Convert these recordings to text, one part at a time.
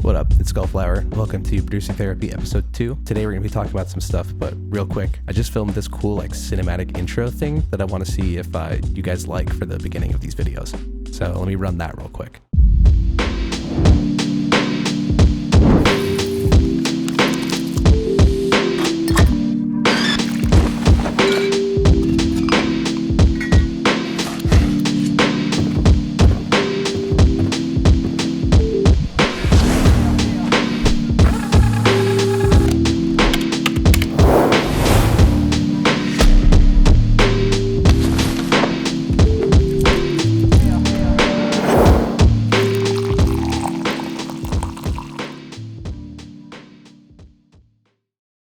What up? It's skxllflower. Welcome to Producing Therapy episode 2. Today we're going to be talking about some stuff, but real quick, I just filmed this cool cinematic intro thing that I want to see if you guys like for the beginning of these videos. So let me run that real quick.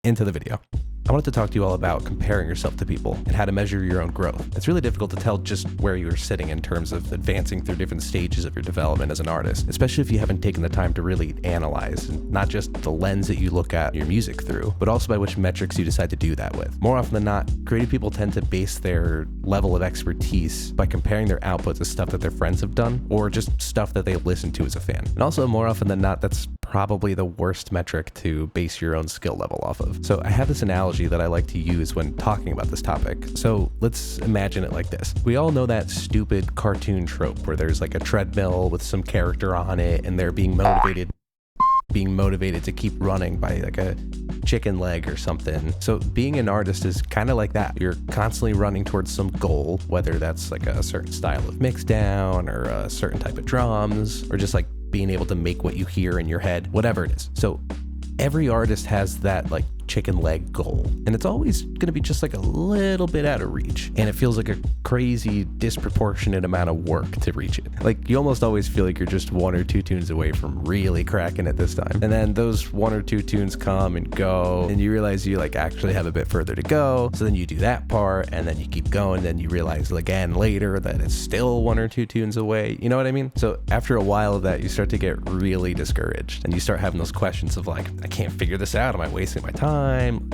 Into the video. I wanted to talk to you all about comparing yourself to people and how to measure your own growth. It's really difficult to tell just where you're sitting in terms of advancing through different stages of your development as an artist, especially if you haven't taken the time to really analyze, and not just the lens that you look at your music through, but also by which metrics you decide to do that with. More often than not, creative people tend to base their level of expertise by comparing their output to stuff that their friends have done, or just stuff that they listen to as a fan. And also, more often than not, that's probably the worst metric to base your own skill level off of. So I have this analogy that I like to use when talking about this topic. So let's imagine it like this. We all know that stupid cartoon trope where there's like a treadmill with some character on it and they're being motivated to keep running by like a chicken leg or something. So being an artist is kind of like that. You're constantly running towards some goal, whether that's like a certain style of mix down or a certain type of drums, or just like being able to make what you hear in your head, whatever it is. So every artist has that like chicken leg goal, and it's always going to be just like a little bit out of reach, and it feels like a crazy disproportionate amount of work to reach it. Like you almost always feel like you're just one or two tunes away from really cracking it this time, and then those one or two tunes come and go, and you realize you like actually have a bit further to go. So then you do that part, and then you keep going, then you realize again later that it's still one or two tunes away. You know what I mean? So after a while of that, you start to get really discouraged, and you start having those questions of like, I can't figure this out. Am I wasting my time?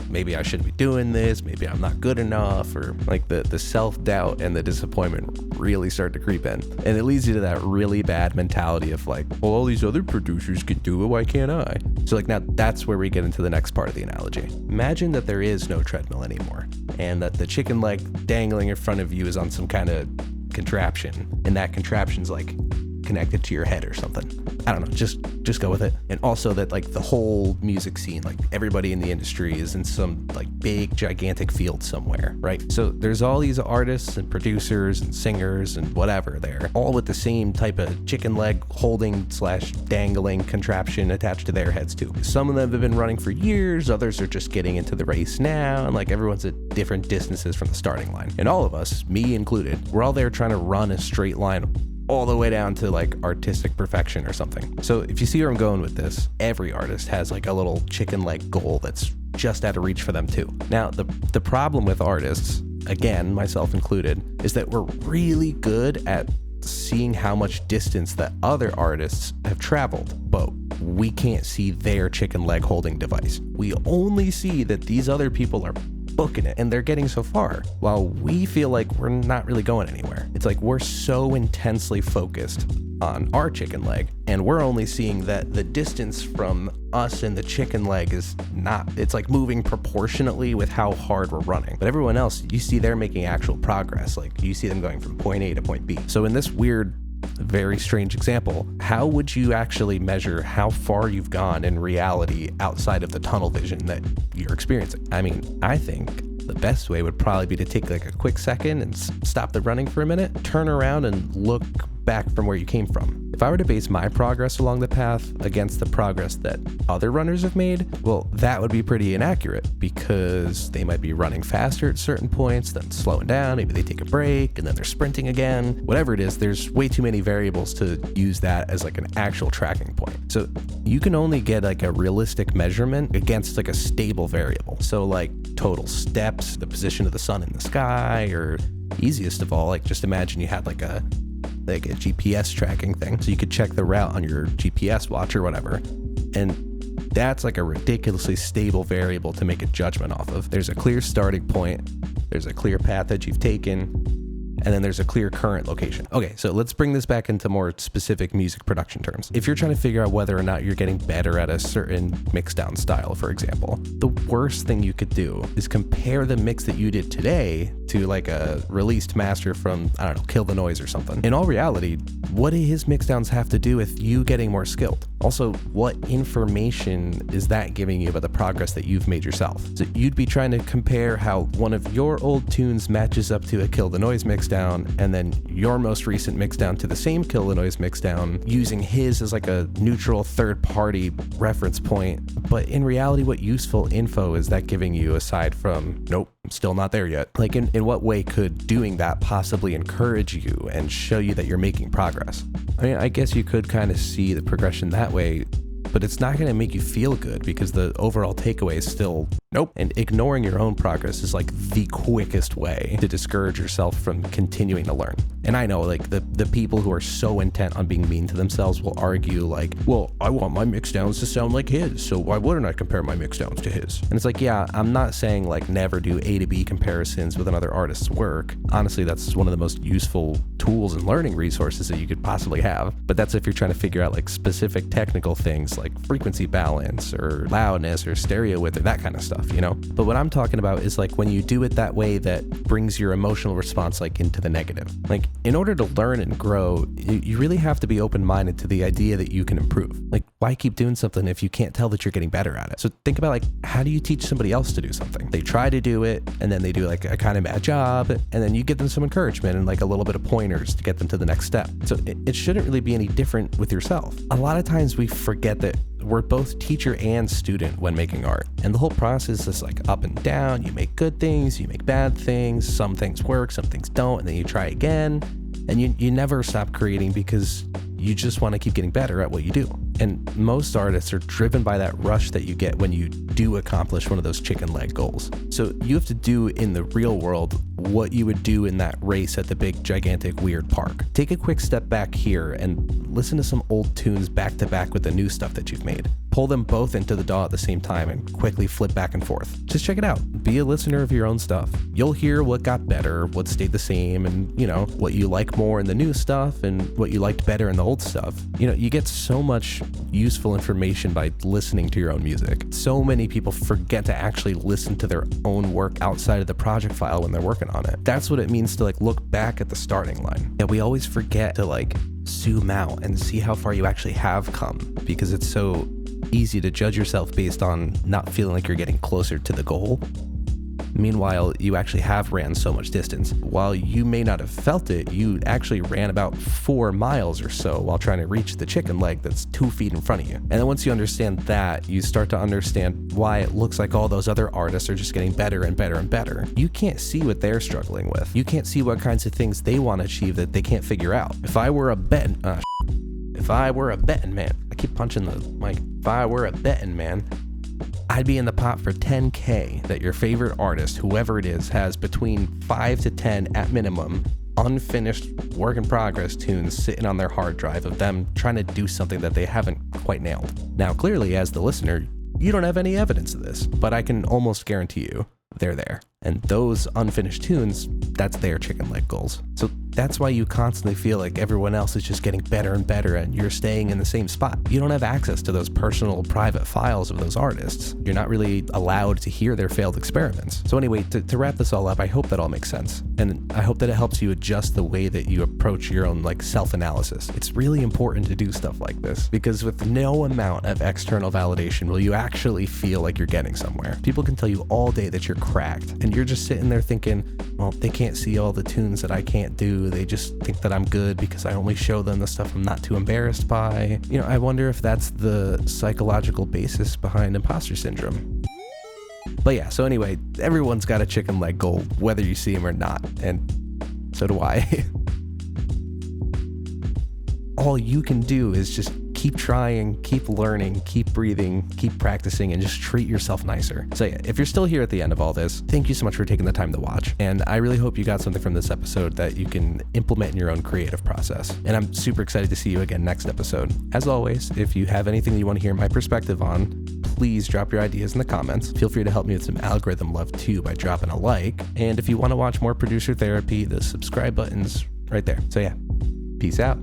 Maybe I shouldn't be doing this. Maybe I'm not good enough. Or like the self-doubt and the disappointment really start to creep in. And it leads you to that really bad mentality of like, well, all these other producers can do it. Why can't I? So like now that's where we get into the next part of the analogy. Imagine that there is no treadmill anymore, and that the chicken leg dangling in front of you is on some kind of contraption, and that contraption's like connected to your head or something. I don't know, just go with it. And also that like the whole music scene, like everybody in the industry is in some like big gigantic field somewhere, right? So there's all these artists and producers and singers and whatever there, all with the same type of chicken leg holding / dangling contraption attached to their heads too. Some of them have been running for years, others are just getting into the race now, and like everyone's at different distances from the starting line. And all of us, me included, we're all there trying to run a straight line all the way down to like artistic perfection or something. So if you see where I'm going with this, every artist has like a little chicken leg goal that's just out of reach for them too. Now, the problem with artists, again, myself included, is that we're really good at seeing how much distance that other artists have traveled, but we can't see their chicken leg holding device. We only see that these other people are booking it and they're getting so far, while we feel like we're not really going anywhere. It's like we're so intensely focused on our chicken leg, and we're only seeing that the distance from us and the chicken leg is not, it's like moving proportionately with how hard we're running. But everyone else, you see they're making actual progress. Like you see them going from point A to point B. So in this weird, very strange example, how would you actually measure how far you've gone in reality outside of the tunnel vision that you're experiencing? I mean, I think the best way would probably be to take like a quick second and stop the running for a minute, turn around and look back from where you came from. If I were to base my progress along the path against the progress that other runners have made, well, that would be pretty inaccurate, because they might be running faster at certain points, then slowing down, maybe they take a break, and then they're sprinting again. Whatever it is, there's way too many variables to use that as like an actual tracking point. So you can only get like a realistic measurement against like a stable variable. So like total steps, the position of the sun in the sky, or easiest of all, like just imagine you had like a GPS tracking thing, so you could check the route on your GPS watch or whatever, and that's like a ridiculously stable variable to make a judgment off of. There's a clear starting point, there's a clear path that you've taken, and then there's a clear current location. Okay, so let's bring this back into more specific music production terms. If you're trying to figure out whether or not you're getting better at a certain mixdown style, for example, the worst thing you could do is compare the mix that you did today to like a released master from, I don't know, Kill the Noise or something. In all reality, what do his mixdowns have to do with you getting more skilled? Also, what information is that giving you about the progress that you've made yourself? So you'd be trying to compare how one of your old tunes matches up to a Kill the Noise mixdown, and then your most recent mixdown to the same Kill the Noise mixdown, using his as like a neutral third-party reference point. But in reality, what useful info is that giving you aside from, nope, I'm still not there yet? Like in what way could doing that possibly encourage you and show you that you're making progress? I mean, I guess you could kind of see the progression that way, but it's not going to make you feel good because the overall takeaway is still nope. And ignoring your own progress is like the quickest way to discourage yourself from continuing to learn. And I know like the people who are so intent on being mean to themselves will argue like, well, I want my mixdowns to sound like his, so why wouldn't I compare my mixdowns to his? And it's like, yeah, I'm not saying like never do A to B comparisons with another artist's work. Honestly, that's one of the most useful tools and learning resources that you could possibly have. But that's if you're trying to figure out like specific technical things like frequency balance or loudness or stereo width or that kind of stuff, you know? But what I'm talking about is like when you do it that way that brings your emotional response like into the negative. Like in order to learn and grow, you really have to be open-minded to the idea that you can improve. Like why keep doing something if you can't tell that you're getting better at it? So think about like, how do you teach somebody else to do something? They try to do it and then they do like a kind of bad job, and then you give them some encouragement and like a little bit of pointers to get them to the next step. So it shouldn't really be any different with yourself. A lot of times we forget that we're both teacher and student when making art. And the whole process is like up and down. You make good things, you make bad things. Some things work, some things don't, and then you try again. And you never stop creating because you just want to keep getting better at what you do. And most artists are driven by that rush that you get when you do accomplish one of those chicken leg goals. So you have to do in the real world what you would do in that race at the big, gigantic, weird park. Take a quick step back here and listen to some old tunes back to back with the new stuff that you've made. Pull them both into the DAW at the same time and quickly flip back and forth. Just check it out. Be a listener of your own stuff. You'll hear what got better, what stayed the same, and you know, what you like more in the new stuff and what you liked better in the old stuff. You know, you get so much useful information by listening to your own music. So many people forget to actually listen to their own work outside of the project file when they're working on it. That's what it means to like look back at the starting line. Yeah, we always forget to like zoom out and see how far you actually have come because it's so easy to judge yourself based on not feeling like you're getting closer to the goal. Meanwhile, you actually have ran so much distance. While you may not have felt it, you actually ran about 4 miles or so while trying to reach the chicken leg that's 2 feet in front of you. And then once you understand that, you start to understand why it looks like all those other artists are just getting better and better and better. You can't see what they're struggling with. You can't see what kinds of things they want to achieve that they can't figure out. If I were a betting man, I keep punching the mic. If I were a betting man, I'd be in the pot for $10K that your favorite artist, whoever it is, has between 5 to 10 at minimum unfinished work in progress tunes sitting on their hard drive of them trying to do something that they haven't quite nailed. Now, clearly, as the listener, you don't have any evidence of this, but I can almost guarantee you they're there. And those unfinished tunes, that's their chicken leg goals. So that's why you constantly feel like everyone else is just getting better and better and you're staying in the same spot. You don't have access to those personal private files of those artists. You're not really allowed to hear their failed experiments. So anyway, to wrap this all up, I hope that all makes sense. And I hope that it helps you adjust the way that you approach your own like self-analysis. It's really important to do stuff like this because with no amount of external validation will you actually feel like you're getting somewhere. People can tell you all day that you're cracked and you're just sitting there thinking, well, they can't see all the tunes that I can't do. They just think that I'm good because I only show them the stuff I'm not too embarrassed by. You know, I wonder if that's the psychological basis behind imposter syndrome. But yeah, so anyway, everyone's got a chicken leg goal, whether you see him or not, and so do I. All you can do is just keep trying, keep learning, keep breathing, keep practicing, and just treat yourself nicer. So yeah, if you're still here at the end of all this, thank you so much for taking the time to watch. And I really hope you got something from this episode that you can implement in your own creative process. And I'm super excited to see you again next episode. As always, if you have anything you want to hear my perspective on, please drop your ideas in the comments. Feel free to help me with some algorithm love too by dropping a like. And if you want to watch more producer therapy, the subscribe button's right there. So yeah, peace out.